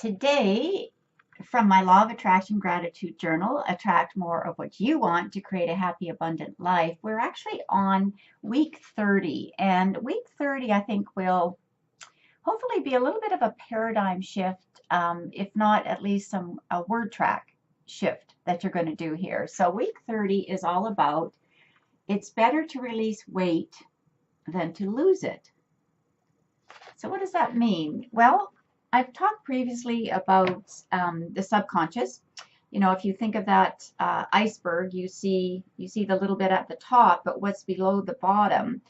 Today, from my Law of Attraction Gratitude Journal, Attract More of What You Want to Create a Happy, Abundant Life, we're actually on week 30. And week 30, I think, will hopefully be a little bit of a paradigm shift, if not at least a word track shift that you're going to do here. So, week 30 is all about it's better to release weight than to lose it. So what does that mean? Well, I've talked previously about the subconscious. If you think of that iceberg, you see the little bit at the top, but what's below the bottom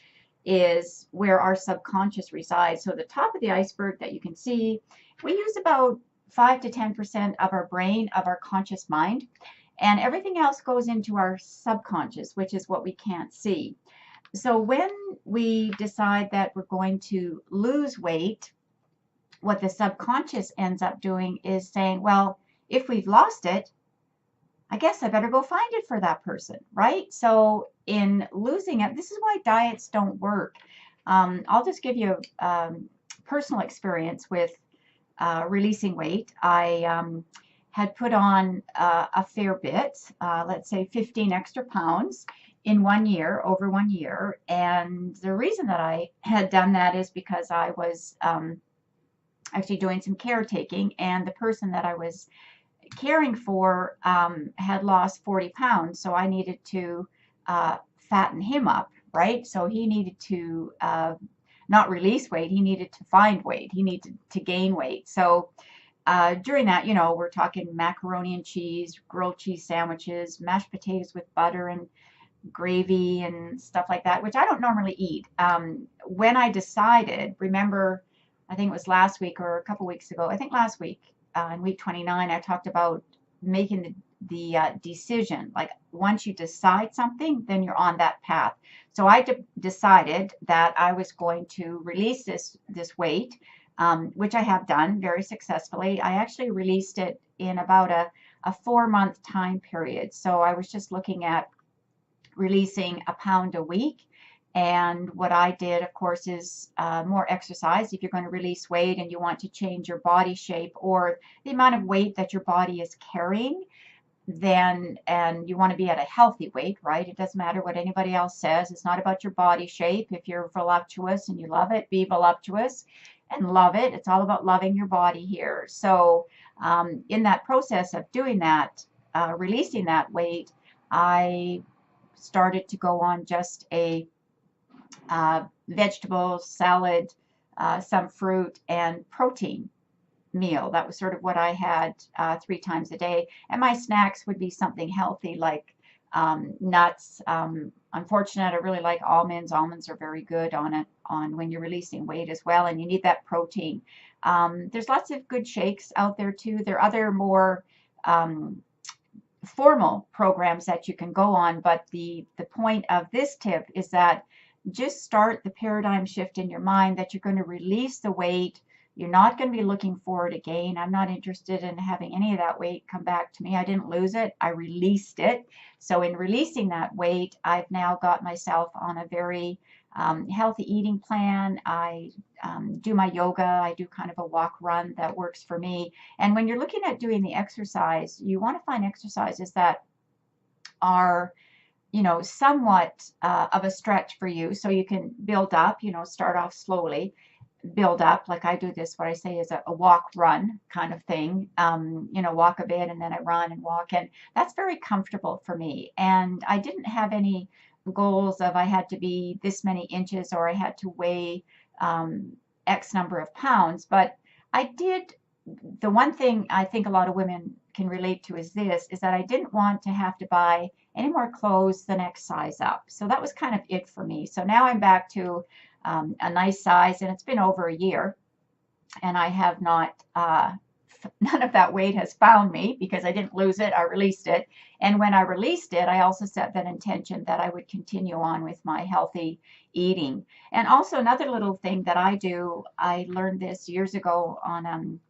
is where our subconscious resides. So the top of the iceberg that you can see, we use about 5 to 10% of our brain, of our conscious mind, and everything else goes into our subconscious, which is what we can't see. So when we decide that we're going to lose weight, what the subconscious ends up doing is saying, well, if we've lost it, I guess I better go find it for that person, right? So in losing it, this is why diets don't work. I'll just give you a personal experience with releasing weight. I had put on a fair bit, let's say 15 extra pounds in 1 year, over 1 year. And the reason that I had done that is because I was actually doing some caretaking, and the person that I was caring for had lost 40 pounds. So I needed to fatten him up, right? So he needed to not release weight, he needed to find weight, he needed to gain weight. So during that, we're talking macaroni and cheese, grilled cheese sandwiches, mashed potatoes with butter and gravy and stuff like that, which I don't normally eat. When I decided, remember, I think it was last week or a couple weeks ago, I think last week, in week 29, I talked about making the decision. Like once you decide something, then you're on that path. So I decided that I was going to release this weight, which I have done very successfully. I actually released it in about a 4-month time period. So I was just looking at releasing a pound a week. And what I did, of course, is more exercise. If you're going to release weight and you want to change your body shape or the amount of weight that your body is carrying, and you want to be at a healthy weight, right? It doesn't matter what anybody else says. It's not about your body shape. If you're voluptuous and you love it, be voluptuous and love it. It's all about loving your body here. So in that process of doing that, releasing that weight, I started to go on just a vegetables, salad, some fruit, and protein meal. That was sort of what I had 3 times a day. And my snacks would be something healthy like nuts. Unfortunately, I really like almonds. Almonds are very good on when you're releasing weight as well, and you need that protein. There's lots of good shakes out there too. There are other more formal programs that you can go on, but the point of this tip is that just start the paradigm shift in your mind that you're going to release the weight. You're not going to be looking for it again. I'm not interested in having any of that weight come back to me. I didn't lose it. I released it. So in releasing that weight, I've now got myself on a very healthy eating plan. I do my yoga. I do kind of a walk run that works for me. And when you're looking at doing the exercise, you want to find exercises that are somewhat of a stretch for you, so you can build up, start off slowly, build up, like I do this, what I say is a walk run kind of thing, walk a bit and then I run and walk, and that's very comfortable for me. And I didn't have any goals of I had to be this many inches or I had to weigh X number of pounds, but I did. The one thing I think a lot of women can relate to is that I didn't want to have to buy any more clothes the next size up. So that was kind of it for me. So now I'm back to a nice size, and it's been over a year, and I have not, none of that weight has found me because I didn't lose it. I released it. And when I released it, I also set that intention that I would continue on with my healthy eating. And also another little thing that I do, I learned this years ago on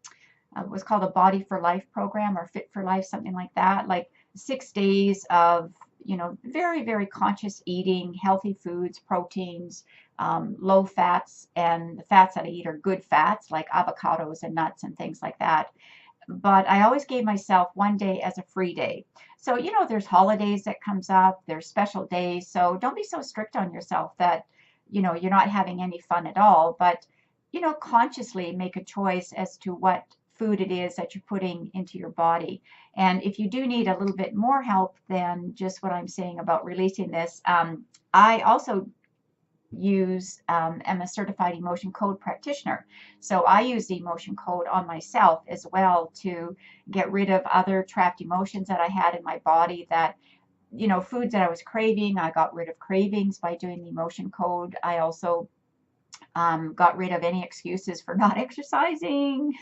it was called a Body for Life program or Fit for Life, something like that, like 6 days of very, very conscious eating, healthy foods, proteins, low fats, and the fats that I eat are good fats like avocados and nuts and things like that. But I always gave myself one day as a free day. So, there's holidays that comes up, there's special days. So don't be so strict on yourself that, you're not having any fun at all. But, consciously make a choice as to what food it is that you're putting into your body. And if you do need a little bit more help than just what I'm saying about releasing this, I also am a certified emotion code practitioner. So I use the emotion code on myself as well to get rid of other trapped emotions that I had in my body that, foods that I was craving. I got rid of cravings by doing the emotion code. I also got rid of any excuses for not exercising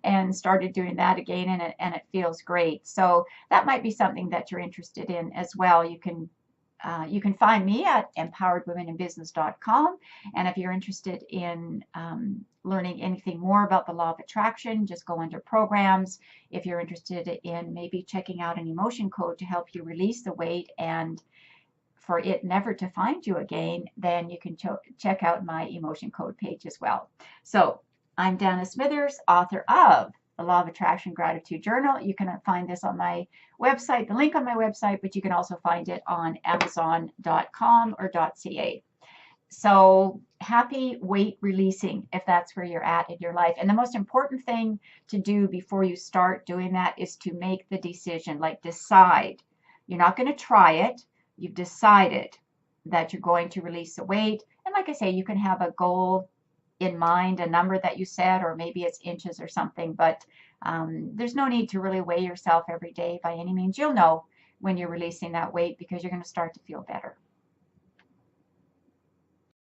and started doing that again, and it feels great. So that might be something that you're interested in as well. You can find me at empoweredwomeninbusiness.com. And if you're interested in learning anything more about the law of attraction, just go under programs. If you're interested in maybe checking out an emotion code to help you release the weight and for it never to find you again, then you can check out my emotion code page as well. So I'm Dana Smithers, author of the Law of Attraction Gratitude Journal. You can find this on my website, the link on my website, but you can also find it on amazon.com or .ca. So happy weight releasing if that's where you're at in your life. And the most important thing to do before you start doing that is to make the decision, like decide. You're not going to try it. You've decided that you're going to release the weight. And like I say, you can have a goal in mind, a number that you set, or maybe it's inches or something, but there's no need to really weigh yourself every day by any means. You'll know when you're releasing that weight because you're going to start to feel better.